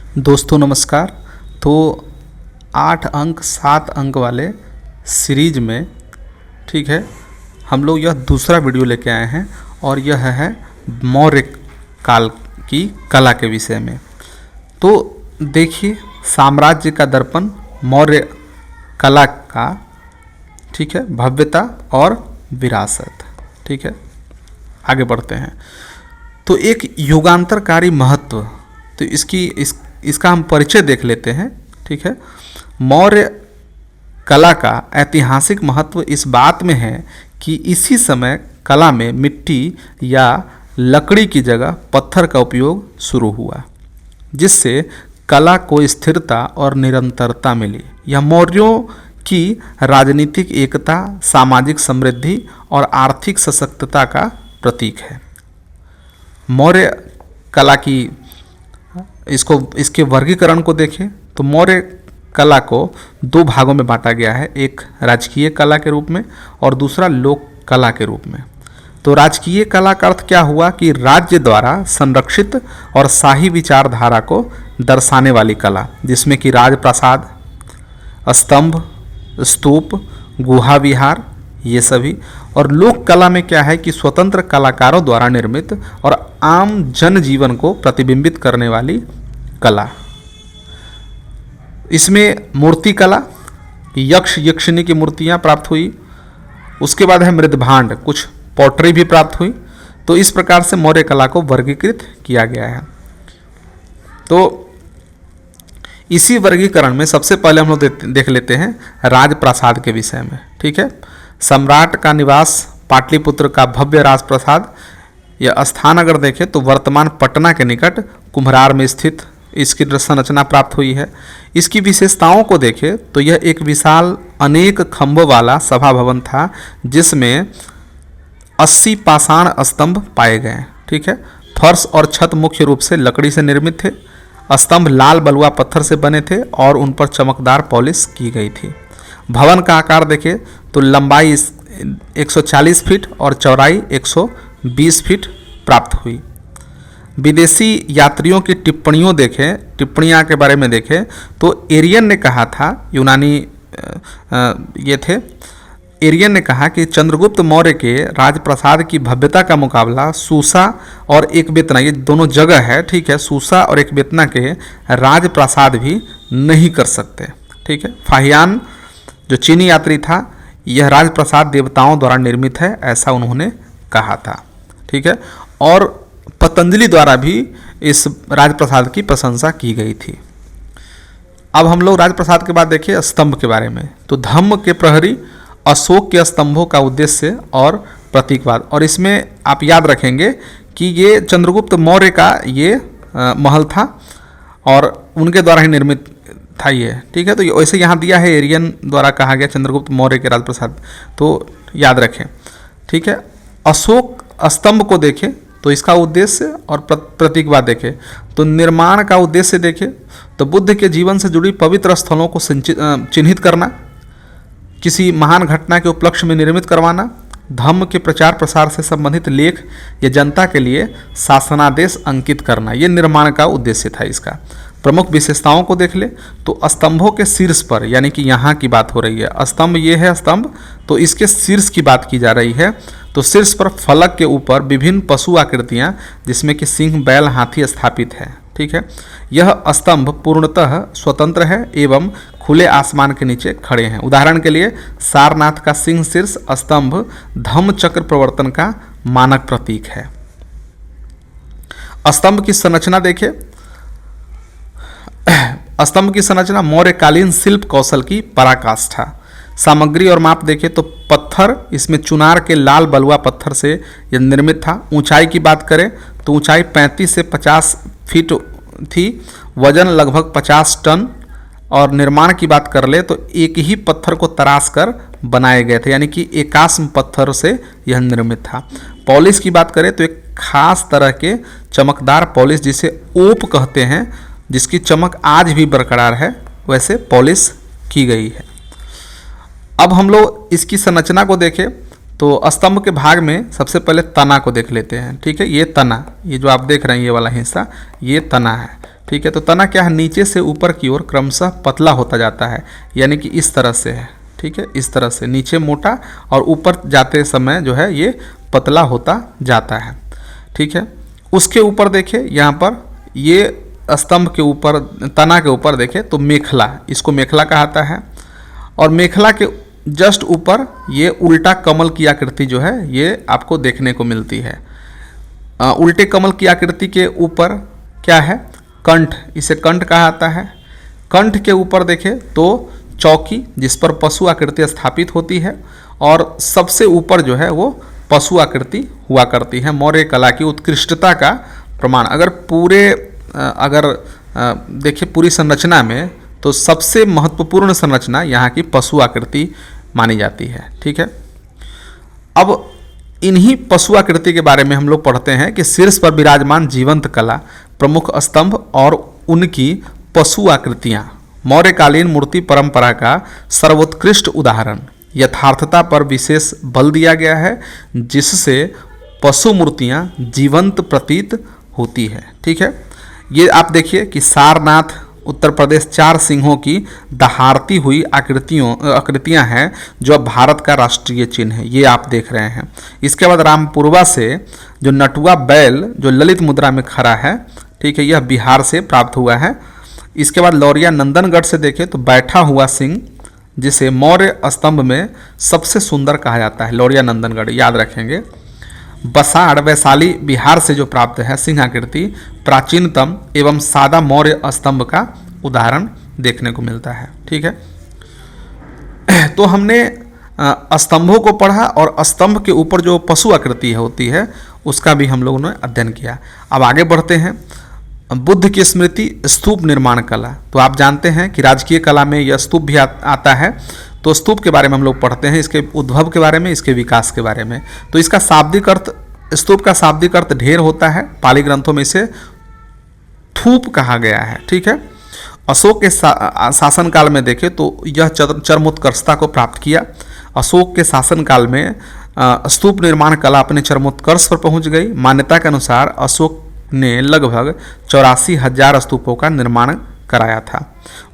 दोस्तों नमस्कार। तो 8 अंक 7 अंक वाले सीरीज में, ठीक है, हम लोग यह दूसरा वीडियो लेके आए हैं और यह है मौर्य काल की कला के विषय में। तो देखिए, साम्राज्य का दर्पण मौर्य कला का, ठीक है, भव्यता और विरासत। ठीक है, आगे बढ़ते हैं। तो एक युगांतरकारी महत्व, तो इसका हम परिचय देख लेते हैं। ठीक है, मौर्य कला का ऐतिहासिक महत्व इस बात में है कि इसी समय कला में मिट्टी या लकड़ी की जगह पत्थर का उपयोग शुरू हुआ, जिससे कला को स्थिरता और निरंतरता मिली। यह मौर्यों की राजनीतिक एकता, सामाजिक समृद्धि और आर्थिक सशक्तता का प्रतीक है। मौर्य कला की इसके वर्गीकरण को देखें तो मौर्य कला को 2 भागों में बांटा गया है, एक राजकीय कला के रूप में और दूसरा लोक कला के रूप में। तो राजकीय कला का अर्थ क्या हुआ कि राज्य द्वारा संरक्षित और शाही विचारधारा को दर्शाने वाली कला, जिसमें कि राजप्रासाद, स्तंभ, स्तूप, गुहा विहार, ये सभी। और लोक कला में क्या है कि स्वतंत्र कलाकारों द्वारा निर्मित और आम जनजीवन को प्रतिबिंबित करने वाली कला। इसमें मूर्ति कला, यक्ष यक्षिणी की मूर्तियां प्राप्त हुई। उसके बाद है मृदभांड, कुछ पॉटरी भी प्राप्त हुई। तो इस प्रकार से मौर्य कला को वर्गीकृत किया गया है। तो इसी वर्गीकरण में सबसे पहले हम लोग देख लेते हैं राजप्रासाद के विषय में। ठीक है, सम्राट का निवास पाटलिपुत्र का भव्य राजप्रासाद, यह स्थान अगर देखें तो वर्तमान पटना के निकट कुम्हरार में स्थित इसकी संरचना प्राप्त हुई है। इसकी विशेषताओं को देखें तो यह एक विशाल अनेक खंभों वाला सभा भवन था, जिसमें 80 पाषाण स्तंभ पाए गए। ठीक है, फर्श और छत मुख्य रूप से लकड़ी से निर्मित थे। स्तंभ लाल बलुआ पत्थर से बने थे और उन पर चमकदार पॉलिश की गई थी। भवन का आकार देखें तो लंबाई 140 फीट और चौड़ाई 120 फीट प्राप्त हुई। विदेशी यात्रियों की टिप्पणियाँ के बारे में देखें तो एरियन ने कहा था, यूनानी ये थे, एरियन ने कहा कि चंद्रगुप्त मौर्य के राजप्रासाद की भव्यता का मुकाबला सूसा और एकबेतना, ये दोनों जगह है, ठीक है, सूसा और एकबेतना के राजप्रासाद भी नहीं कर सकते। ठीक है, फाहियान जो चीनी यात्री था, यह राजप्रासाद देवताओं द्वारा निर्मित है, ऐसा उन्होंने कहा था। ठीक है, और पतंजलि द्वारा भी इस राजप्रासाद की प्रशंसा की गई थी। अब हम लोग राजप्रासाद के बाद देखिए स्तंभ के बारे में। तो धम्म के प्रहरी अशोक के स्तंभों का उद्देश्य और प्रतीकवाद, और इसमें आप याद रखेंगे कि ये चंद्रगुप्त मौर्य का ये महल था और उनके द्वारा ही निर्मित था ये। ठीक है, तो वैसे यहाँ दिया है एरियन द्वारा कहा गया चंद्रगुप्त मौर्य के राजप्रासाद, तो याद रखें। ठीक है, अशोक स्तंभ को देखें तो इसका उद्देश्य और प्रतीकवाद देखें तो निर्माण का उद्देश्य देखें तो बुद्ध के जीवन से जुड़ी पवित्र स्थलों को चिन्हित करना, किसी महान घटना के उपलक्ष्य में निर्मित करवाना, धम्म के प्रचार प्रसार से संबंधित लेख या जनता के लिए शासनादेश अंकित करना, ये निर्माण का उद्देश्य था इसका। प्रमुख विशेषताओं को देख ले तो स्तंभों के शीर्ष पर, यानी कि यहाँ की बात हो रही है, स्तंभ ये है स्तंभ, तो इसके शीर्ष की बात की जा रही है। तो शीर्ष पर फलक के ऊपर विभिन्न पशु आकृतियाँ, जिसमें कि सिंह, बैल, हाथी स्थापित है। ठीक है, यह स्तंभ पूर्णतः स्वतंत्र है एवं खुले आसमान के नीचे खड़े हैं। उदाहरण के लिए सारनाथ का सिंह शीर्ष स्तंभ धम्म चक्र प्रवर्तन का मानक प्रतीक है। स्तंभ की संरचना देखें, स्तंभ की संरचना मौर्यकालीन शिल्प कौशल की पराकाष्ठा। सामग्री और माप देखें तो पत्थर, इसमें चुनार के लाल बलुआ पत्थर से यह निर्मित था। ऊंचाई की बात करें तो ऊंचाई 35 से 50 फीट थी, वजन लगभग 50 टन, और निर्माण की बात कर ले तो एक ही पत्थर को तराश कर बनाए गए थे, यानी कि एकाश्म पत्थर से यह निर्मित था। पॉलिश की बात करें तो एक खास तरह के चमकदार पॉलिश, जिसे ओप कहते हैं, जिसकी चमक आज भी बरकरार है, वैसे पॉलिश की गई है। अब हम लोग इसकी संरचना को देखें तो स्तंभ के भाग में सबसे पहले तना को देख लेते हैं। ठीक है, ये तना, ये जो आप देख रहे हैं ये वाला हिस्सा, ये तना है। ठीक है। तो तना क्या है, नीचे से ऊपर की ओर क्रमशः पतला होता जाता है, यानी कि इस तरह से है, ठीक है, इस तरह से नीचे मोटा और ऊपर जाते समय जो है ये पतला होता जाता है, ठीक है। उसके ऊपर देखें यहाँ पर ये स्तंभ के ऊपर, तना के ऊपर देखें तो मेखला, इसको मेखला कहता है, और मेखला के जस्ट ऊपर ये उल्टा कमल की आकृति जो है ये आपको देखने को मिलती है। उल्टे कमल की आकृति के ऊपर क्या है, कंठ, इसे कंठ कहा जाता है। कंठ के ऊपर देखें तो चौकी, जिस पर पशु आकृति स्थापित होती है, और सबसे ऊपर जो है वो पशु आकृति हुआ करती है। मौर्य कला की उत्कृष्टता का प्रमाण अगर देखिए पूरी संरचना में तो सबसे महत्वपूर्ण संरचना यहाँ की पशु आकृति मानी जाती है, ठीक है। अब इन्हीं पशु आकृति के बारे में हम लोग पढ़ते हैं कि शीर्ष पर विराजमान जीवंत कला, प्रमुख स्तंभ और उनकी पशु आकृतियाँ मौर्यकालीन मूर्ति परंपरा का सर्वोत्कृष्ट उदाहरण। यथार्थता पर विशेष बल दिया गया है, जिससे पशु मूर्तियाँ जीवंत प्रतीत होती है, ठीक है। ये आप देखिए कि सारनाथ उत्तर प्रदेश 4 सिंहों की दहाड़ती हुई आकृतियां हैं जो अब भारत का राष्ट्रीय चिन्ह है, ये आप देख रहे हैं। इसके बाद रामपुरवा से जो नटुआ बैल जो ललित मुद्रा में खड़ा है, ठीक है, यह बिहार से प्राप्त हुआ है। इसके बाद लौरिया नंदनगढ़ से देखें तो बैठा हुआ सिंह, जिसे मौर्य स्तंभ में सबसे सुंदर कहा जाता है, लौरिया नंदनगढ़ याद रखेंगे। बसाड़ वैशाली बिहार से जो प्राप्त है सिंह आकृति प्राचीनतम एवं सादा मौर्य स्तंभ का उदाहरण देखने को मिलता है, ठीक है। तो हमने स्तंभों को पढ़ा और स्तंभ के ऊपर जो पशु आकृति होती है उसका भी हम लोगों ने अध्ययन किया। अब आगे बढ़ते हैं। बुद्ध की स्मृति स्तूप निर्माण कला, तो आप जानते हैं कि राजकीय कला में यह स्तूप भी आता है। तो स्तूप के बारे में हम लोग पढ़ते हैं, इसके उद्भव के बारे में, इसके विकास के बारे में। तो इसका शाब्दिक अर्थ, स्तूप का शाब्दिक अर्थ ढेर होता है, पाली ग्रंथों में इसे थूप कहा गया है, ठीक है। अशोक के शासनकाल में देखें तो यह चरमोत्कर्षता को प्राप्त किया। अशोक के शासनकाल में स्तूप निर्माण कला अपने चरमोत्कर्ष पर पहुंच गई। मान्यता के अनुसार अशोक ने लगभग 84,000 स्तूपों का निर्माण कराया था।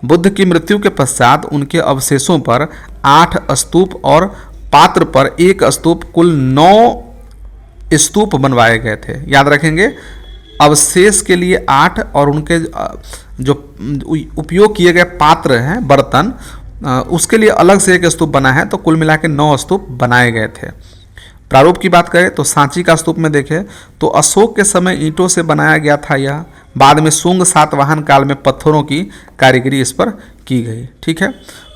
बुद्ध की मृत्यु के पश्चात उनके अवशेषों पर 8 स्तूप और पात्र पर 1 स्तूप, कुल 9 स्तूप बनवाए गए थे। याद रखेंगे, अवशेष के लिए 8 और उनके जो उपयोग किए गए पात्र हैं, बर्तन, उसके लिए अलग से 1 स्तूप बना है। तो कुल मिला के 9 स्तूप बनाए गए थे। प्रारूप की बात करें तो सांची का स्तूप में देखें तो अशोक के समय ईंटों से बनाया गया था यह। बाद में शुंग सातवाहन काल में पत्थरों की कारीगरी इस पर की गई, ठीक है।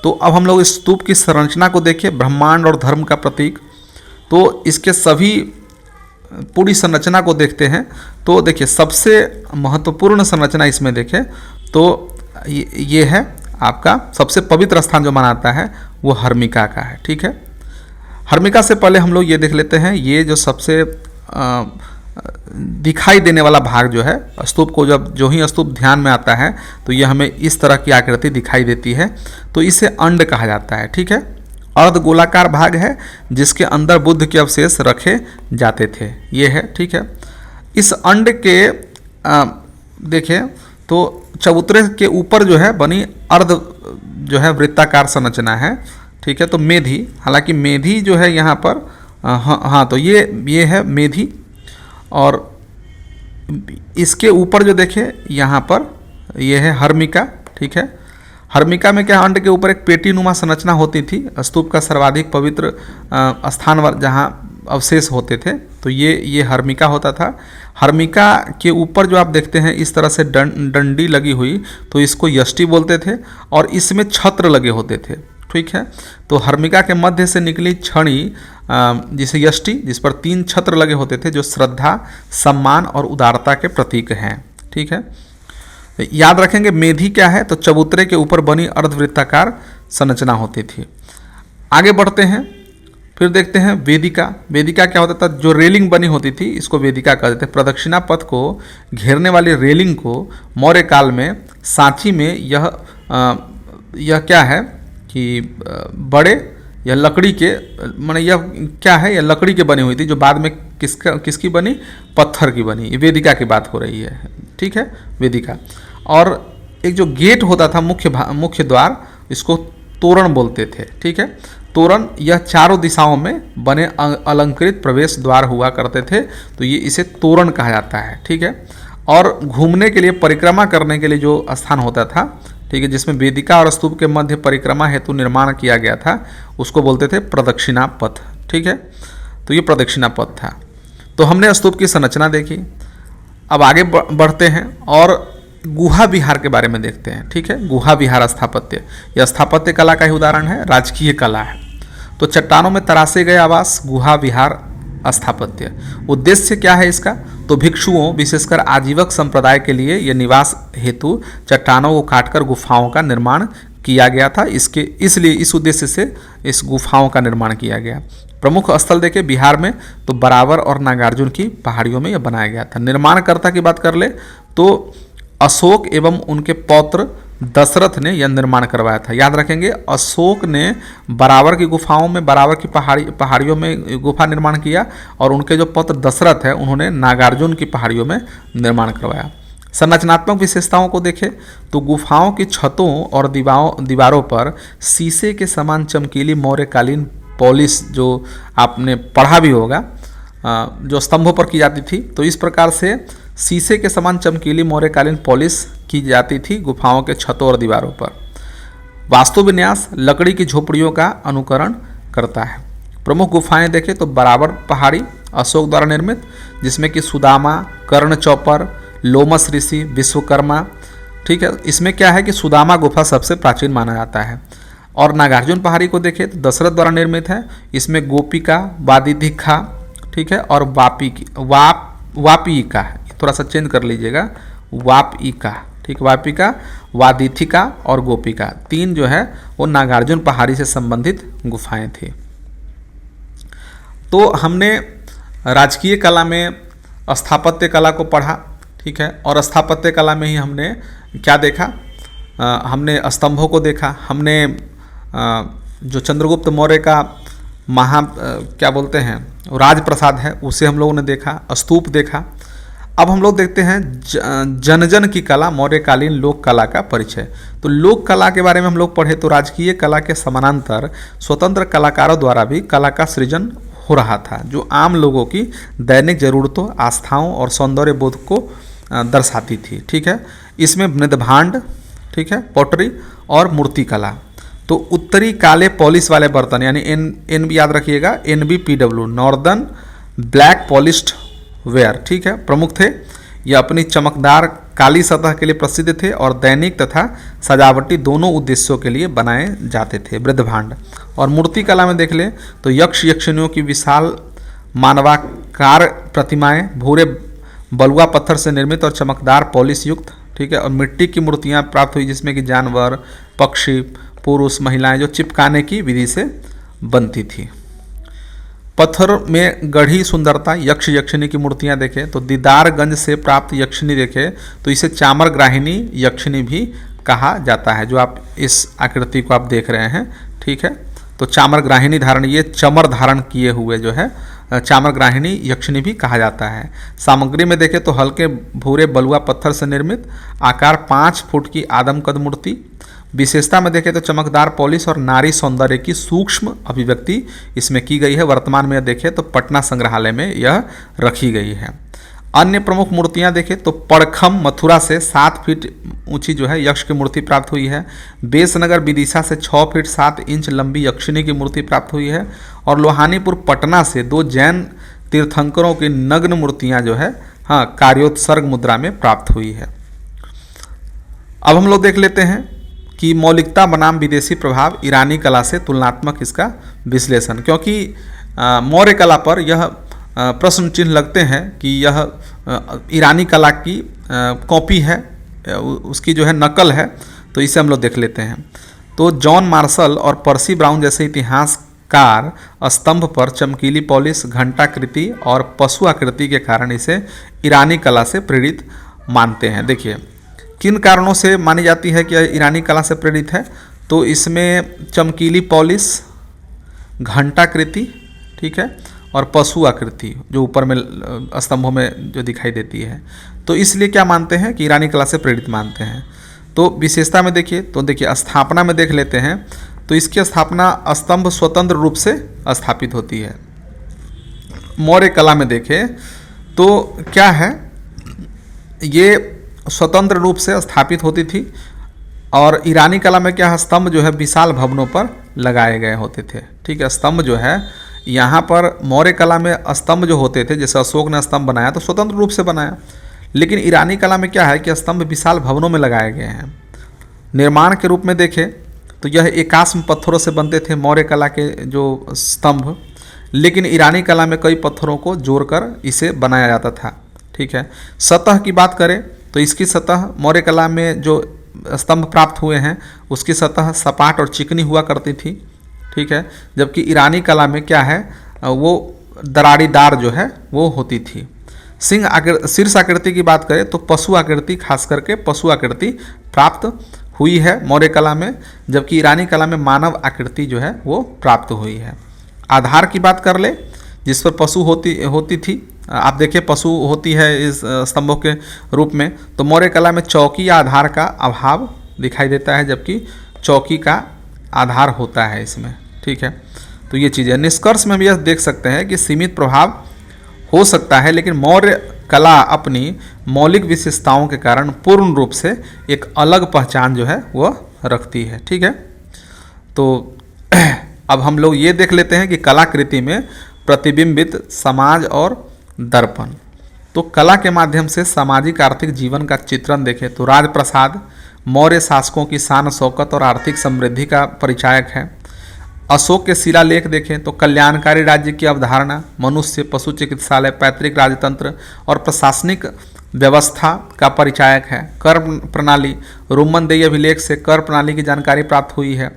तो अब हम लोग इस स्तूप की संरचना को देखें, ब्रह्मांड और धर्म का प्रतीक। तो इसके सभी पूरी संरचना को देखते हैं तो देखिए सबसे महत्वपूर्ण संरचना इसमें देखें तो ये है आपका सबसे पवित्र स्थान जो माना है वो हर्मिका का है, ठीक है। हर्मिका से पहले हम लोग ये देख लेते हैं, ये जो सबसे दिखाई देने वाला भाग जो है स्तूप को, जो ही स्तूप ध्यान में आता है तो ये हमें इस तरह की आकृति दिखाई देती है, तो इसे अंड कहा जाता है, ठीक है। अर्ध गोलाकार भाग है जिसके अंदर बुद्ध के अवशेष रखे जाते थे, ये है, ठीक है। इस अंड के देखें तो चबूतरे के ऊपर जो है बनी अर्ध जो है वृत्ताकार संरचना है, ठीक है। तो मेधी, हालांकि मेधी जो है यहाँ पर हाँ तो ये है मेधी, और इसके ऊपर जो देखें यहाँ पर ये है हर्मिका, ठीक है। हर्मिका में क्या, अंड के ऊपर एक पेटी नुमा संरचना होती थी, स्तूप का सर्वाधिक पवित्र स्थान जहाँ अवशेष होते थे, तो ये हर्मिका होता था। हर्मिका के ऊपर जो आप देखते हैं इस तरह से डंडी लगी हुई, तो इसको यष्टि बोलते थे, और इसमें छत्र लगे होते थे, ठीक है। तो हर्मिका के मध्य से निकली छड़ी जिसे यष्टि, जिस पर 3 छत्र लगे होते थे, जो श्रद्धा, सम्मान और उदारता के प्रतीक हैं, ठीक है। याद रखेंगे मेधी क्या है, तो चबूतरे के ऊपर बनी अर्धवृत्ताकार संरचना होती थी। आगे बढ़ते हैं, फिर देखते हैं वेदिका। वेदिका क्या होता था, जो रेलिंग बनी होती थी इसको वेदिका कहते थे। प्रदक्षिणा पथ को घेरने वाली रेलिंग को मौर्य काल में सांची में यह क्या है कि बड़े या लकड़ी के, माने यह क्या है, यह लकड़ी के बनी हुई थी, जो बाद में किसकी बनी, पत्थर की बनी। वेदिका की बात हो रही है, ठीक है, वेदिका। और एक जो गेट होता था मुख्य द्वार, इसको तोरण बोलते थे। ठीक है, तोरण यह चारों दिशाओं में बने अलंकृत प्रवेश द्वार हुआ करते थे, तो ये इसे तोरण कहा जाता है। ठीक है, और घूमने के लिए, परिक्रमा करने के लिए जो स्थान होता था, ठीक है, जिसमें वेदिका और स्तूप के मध्य परिक्रमा हेतु निर्माण किया गया था, उसको बोलते थे प्रदक्षिणा पथ। ठीक है, तो ये प्रदक्षिणा पथ था। तो हमने स्तूप की संरचना देखी। अब आगे बढ़ते हैं और गुहा विहार के बारे में देखते हैं। ठीक है, गुहा विहार स्थापत्य, यह स्थापत्य कला का ही उदाहरण है, राजकीय कला है। तो चट्टानों में तराशे गए आवास गुहा विहार स्थापत्य। उद्देश्य क्या है इसका? तो भिक्षुओं, विशेषकर आजीवक संप्रदाय के लिए यह निवास हेतु चट्टानों को काटकर गुफाओं का निर्माण किया गया था। इसलिए इस उद्देश्य से इस गुफाओं का निर्माण किया गया। प्रमुख स्थल देखें बिहार में, तो बरावर और नागार्जुन की पहाड़ियों में यह बनाया गया था। निर्माणकर्ता की बात कर ले तो अशोक एवं उनके पौत्र दशरथ ने यह निर्माण करवाया था। याद रखेंगे, अशोक ने बरावर की गुफाओं में, बरावर की पहाड़ियों में गुफा निर्माण किया, और उनके जो पुत्र दशरथ है उन्होंने नागार्जुन की पहाड़ियों में निर्माण करवाया। संरचनात्मक विशेषताओं को देखें तो गुफाओं की छतों और दीवारों पर शीशे के समान चमकीली मौर्यकालीन पॉलिश, जो आपने पढ़ा भी होगा, जो स्तंभों पर की जाती थी, तो इस प्रकार से शीशे के समान चमकीली मौर्यकालीन पॉलिश की जाती थी गुफाओं के छतों और दीवारों पर। वास्तु विन्यास लकड़ी की झोपड़ियों का अनुकरण करता है। प्रमुख गुफाएं देखें तो बरावर पहाड़ी अशोक द्वारा निर्मित, जिसमें कि सुदामा, कर्ण चौपर, लोमस ऋषि, विश्वकर्मा। ठीक है, इसमें क्या है कि सुदामा गुफा सबसे प्राचीन माना जाता है। और नागार्जुन पहाड़ी को देखें तो दशरथ द्वारा निर्मित है। इसमें गोपिका, वादिधिखा, ठीक है, और वापिका, थोड़ा सा चेंज कर लीजिएगा, वापिका, ठीक, वापिका, वादिथिका और गोपिका, तीन जो है वो नागार्जुन पहाड़ी से संबंधित गुफाएं थी। तो हमने राजकीय कला में स्थापत्य कला को पढ़ा। ठीक है, और स्थापत्य कला में ही हमने क्या देखा? हमने स्तंभों को देखा, हमने जो चंद्रगुप्त मौर्य का क्या बोलते हैं राजप्रसाद है उसे हम लोगों ने देखा, स्तूप देखा। अब हम लोग देखते हैं जन की कला, मौर्यकालीन लोक कला का परिचय। तो लोक कला के बारे में हम लोग पढ़े तो राजकीय कला के समानांतर स्वतंत्र कलाकारों द्वारा भी कला का सृजन हो रहा था, जो आम लोगों की दैनिक जरूरतों, आस्थाओं और सौंदर्य बोध को दर्शाती थी। ठीक है, इसमें मृदभांड, ठीक है, पॉटरी और मूर्ति कला। तो उत्तरी काले पॉलिश वाले बर्तन, यानी एन भी याद रखिएगा, NBPW, northern black polished where, ठीक है, प्रमुख थे। ये अपनी चमकदार काली सतह के लिए प्रसिद्ध थे और दैनिक तथा सजावटी दोनों उद्देश्यों के लिए बनाए जाते थे। मृदभांड और मूर्ति कला में देख लें तो यक्ष यक्षिणियों की विशाल मानवाकार प्रतिमाएं भूरे बलुआ पत्थर से निर्मित और चमकदार पॉलिश युक्त, ठीक है, और मिट्टी की मूर्तियां प्राप्त हुई, जिसमें कि जानवर, पक्षी, पुरुष, महिलाएं, जो चिपकाने की विधि से बनती थी। पत्थर में गढ़ी सुंदरता, यक्ष यक्षिणी की मूर्तियां देखें तो दीदारगंज से प्राप्त यक्षिणी देखें तो इसे चामर ग्राहिणी यक्षिणी भी कहा जाता है, जो आप इस आकृति को आप देख रहे हैं। ठीक है, तो चामर ग्राहिणी धारण, ये चमर धारण किए हुए जो है चामर ग्राहिणी यक्षिणी भी कहा जाता है। सामग्री में देखें तो हल्के भूरे बलुआ पत्थर से निर्मित आकार 5 फुट की आदमकद मूर्ति। विशेषता में देखें तो चमकदार पॉलिश और नारी सौंदर्य की सूक्ष्म अभिव्यक्ति इसमें की गई है। वर्तमान में देखें तो पटना संग्रहालय में यह रखी गई है। अन्य प्रमुख मूर्तियां देखें तो पड़खम मथुरा से 7 फीट ऊंची जो है यक्ष की मूर्ति प्राप्त हुई है। बेसनगर विदिशा से 6 फीट 7 इंच लंबी यक्षिणी की मूर्ति प्राप्त हुई है। और लोहानीपुर पटना से 2 जैन तीर्थंकरों की नग्न मूर्तियां जो है कार्योत्सर्ग मुद्रा में प्राप्त हुई है। अब हम लोग देख लेते हैं कि मौलिकता बनाम विदेशी प्रभाव, ईरानी कला से तुलनात्मक इसका विश्लेषण, क्योंकि मौर्य कला पर यह प्रश्न चिन्ह लगते हैं कि यह ईरानी कला की कॉपी है, उसकी जो है नकल है, तो इसे हम लोग देख लेते हैं। तो जॉन मार्शल और पर्सी ब्राउन जैसे इतिहासकार स्तंभ पर चमकीली पॉलिश, घंटाकृति और पशु आकृति के कारण इसे ईरानी कला से प्रेरित मानते हैं। देखिए किन कारणों से मानी जाती है कि यह ईरानी कला से प्रेरित है, तो इसमें चमकीली पॉलिश, घंटाकृति, ठीक है, और पशु आकृति जो ऊपर में स्तंभों में जो दिखाई देती है। तो इसलिए क्या मानते हैं कि ईरानी कला से प्रेरित मानते हैं। तो विशेषता में देखिए, तो देखिए स्थापना में देख लेते हैं, तो इसकी स्थापना स्तंभ स्वतंत्र रूप से स्थापित होती है। मौर्य कला में देखें तो क्या है, ये स्वतंत्र रूप से स्थापित होती थी, और ईरानी कला में क्या है, स्तंभ जो है विशाल भवनों पर लगाए गए होते थे। ठीक है, स्तंभ जो है यहाँ पर मौर्य कला में स्तंभ जो होते थे, जैसे अशोक ने स्तंभ बनाया तो स्वतंत्र रूप से बनाया, लेकिन ईरानी कला में क्या है कि स्तंभ विशाल भवनों में लगाए गए हैं। निर्माण के रूप में देखें तो यह एकाश्म पत्थरों से बनते थे मौर्य कला के जो स्तंभ, लेकिन ईरानी कला में कई पत्थरों को जोड़कर इसे बनाया जाता था। ठीक है, सतह की बात करें तो इसकी सतह मौर्य कला में जो स्तंभ प्राप्त हुए हैं उसकी सतह सपाट और चिकनी हुआ करती थी। ठीक है, जबकि ईरानी कला में क्या है, वो दरारीदार जो है वो होती थी। शीर्ष आकृति की बात करें तो पशु आकृति, खास करके पशु आकृति प्राप्त हुई है मौर्य कला में, जबकि ईरानी कला में मानव आकृति जो है वो प्राप्त हुई है। आधार की बात कर ले जिस पर पशु होती थी, आप देखिए पशु होती है इस स्तंभों के रूप में, तो मौर्य कला में चौकी या आधार का अभाव दिखाई देता है, जबकि चौकी का आधार होता है इसमें। ठीक है, तो ये चीज़ें निष्कर्ष में भी यह देख सकते हैं कि सीमित प्रभाव हो सकता है, लेकिन मौर्य कला अपनी मौलिक विशेषताओं के कारण पूर्ण रूप से एक अलग पहचान जो है वो रखती है। ठीक है, तो अब हम लोग ये देख लेते हैं कि कलाकृति में प्रतिबिंबित समाज और दर्पण। तो कला के माध्यम से सामाजिक आर्थिक जीवन का चित्रण देखें तो राजप्रसाद मौर्य शासकों की शान शौकत और आर्थिक समृद्धि का परिचायक है। अशोक के शिलालेख देखें तो कल्याणकारी राज्य की अवधारणा, मनुष्य, पशु चिकित्सालय, पैतृक राजतंत्र और प्रशासनिक व्यवस्था का परिचायक है। कर प्रणाली, रोमन देय अभिलेख से कर प्रणाली की जानकारी प्राप्त हुई है,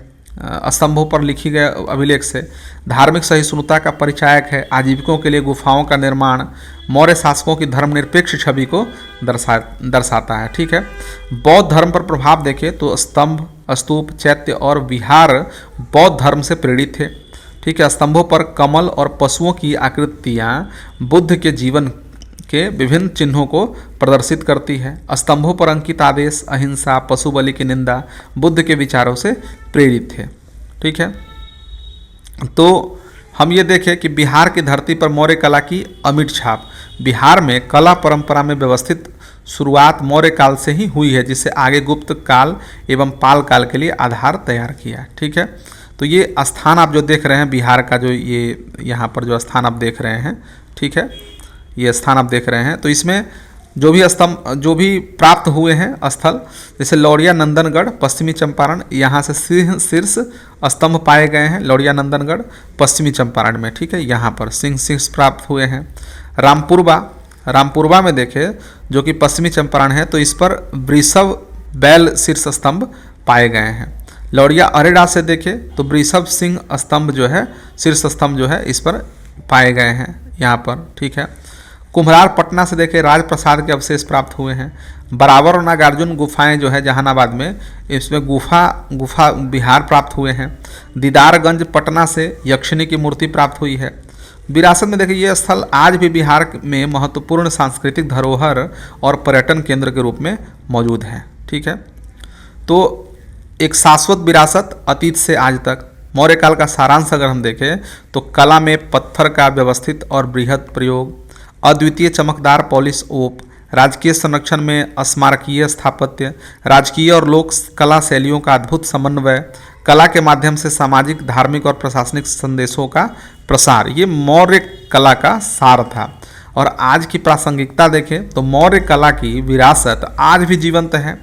स्तंभों पर लिखी गए अभिलेख से। धार्मिक सहिष्णुता का परिचायक है। आजीविकों के लिए गुफाओं का निर्माण मौर्य शासकों की धर्मनिरपेक्ष छवि को दर्शाता है। ठीक है, बौद्ध धर्म पर प्रभाव देखें तो स्तंभ, स्तूप, चैत्य और विहार बौद्ध धर्म से प्रेरित थे। ठीक है, स्तंभों पर कमल और पशुओं की आकृतियाँ बुद्ध के जीवन के विभिन्न चिन्हों को प्रदर्शित करती है। स्तंभों पर अंकित आदेश अहिंसा, पशु बलि की निंदा बुद्ध के विचारों से प्रेरित थे। ठीक है, तो हम ये देखें कि बिहार की धरती पर मौर्य कला की अमिट छाप। बिहार में कला परंपरा में व्यवस्थित शुरुआत मौर्य काल से ही हुई है, जिसे आगे गुप्त काल एवं पाल काल के लिए आधार तैयार किया। ठीक है, तो ये स्थान आप जो देख रहे हैं बिहार का, जो ये यहाँ पर जो स्थान आप देख रहे हैं, ठीक है, ये स्थान आप देख रहे हैं, तो इसमें जो भी स्तंभ जो भी प्राप्त हुए हैं स्थल, जैसे लौरिया नंदनगढ़ पश्चिमी चंपारण, यहाँ से शीर्ष स्तंभ पाए गए हैं लौरिया नंदनगढ़ पश्चिमी चंपारण में। ठीक है, यहाँ पर शीर्ष प्राप्त हुए हैं। रामपुरवा में देखें जो कि पश्चिमी चंपारण है, तो इस पर वृषभ बैल शीर्ष स्तंभ पाए गए हैं। लौरिया अरेडा से देखें तो वृषभ सिंह स्तंभ जो है, शीर्ष स्तंभ जो है, इस पर पाए गए हैं यहाँ पर। ठीक है, कुम्हरार पटना से देखें राजप्रसाद के अवशेष प्राप्त हुए हैं। बराबर और नागार्जुन गुफाएं जो है जहानाबाद में, इसमें गुफा बिहार प्राप्त हुए हैं। दीदारगंज पटना से यक्षिणी की मूर्ति प्राप्त हुई है। विरासत में देखिए ये स्थल आज भी बिहार में महत्वपूर्ण सांस्कृतिक धरोहर और पर्यटन केंद्र के रूप में मौजूद है। ठीक है, तो एक शाश्वत विरासत अतीत से आज तक। मौर्य काल का सारांश अगर हम देखें तो कला में पत्थर का व्यवस्थित और बृहद प्रयोग, अद्वितीय चमकदार पॉलिश ओप, राजकीय संरक्षण में स्मारकीय स्थापत्य, राजकीय और लोक कला शैलियों का अद्भुत समन्वय, कला के माध्यम से सामाजिक, धार्मिक और प्रशासनिक संदेशों का प्रसार, ये मौर्य कला का सार था। और आज की प्रासंगिकता देखें तो मौर्य कला की विरासत आज भी जीवंत है।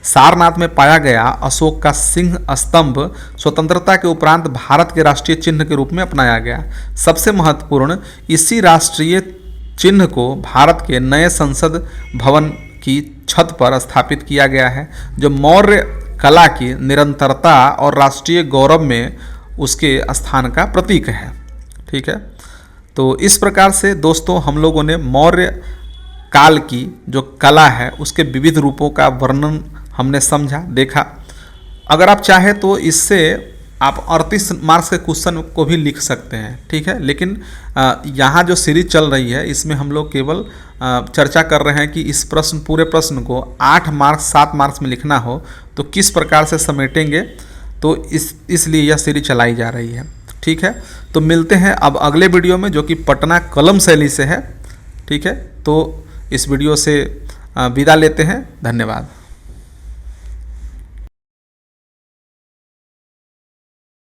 सारनाथ में पाया गया अशोक का सिंह स्तंभ स्वतंत्रता के उपरांत भारत के राष्ट्रीय चिन्ह के रूप में अपनाया गया। सबसे महत्वपूर्ण, इसी राष्ट्रीय चिन्ह को भारत के नए संसद भवन की छत पर स्थापित किया गया है, जो मौर्य कला की निरंतरता और राष्ट्रीय गौरव में उसके स्थान का प्रतीक है। ठीक है, तो इस प्रकार से दोस्तों हम लोगों ने मौर्य काल की जो कला है उसके विविध रूपों का वर्णन हमने समझा, देखा। अगर आप चाहें तो इससे आप 38 मार्क्स के क्वेश्चन को भी लिख सकते हैं, ठीक है। लेकिन यहाँ जो सीरीज चल रही है इसमें हम लोग केवल चर्चा कर रहे हैं कि इस पूरे प्रश्न को 8 मार्क्स 7 मार्क्स में लिखना हो तो किस प्रकार से समेटेंगे, तो इसलिए यह सीरीज चलाई जा रही है, ठीक है। तो मिलते हैं अब अगले वीडियो में जो कि पटना कलम शैली से है, ठीक है। तो इस वीडियो से विदा लेते हैं, धन्यवाद।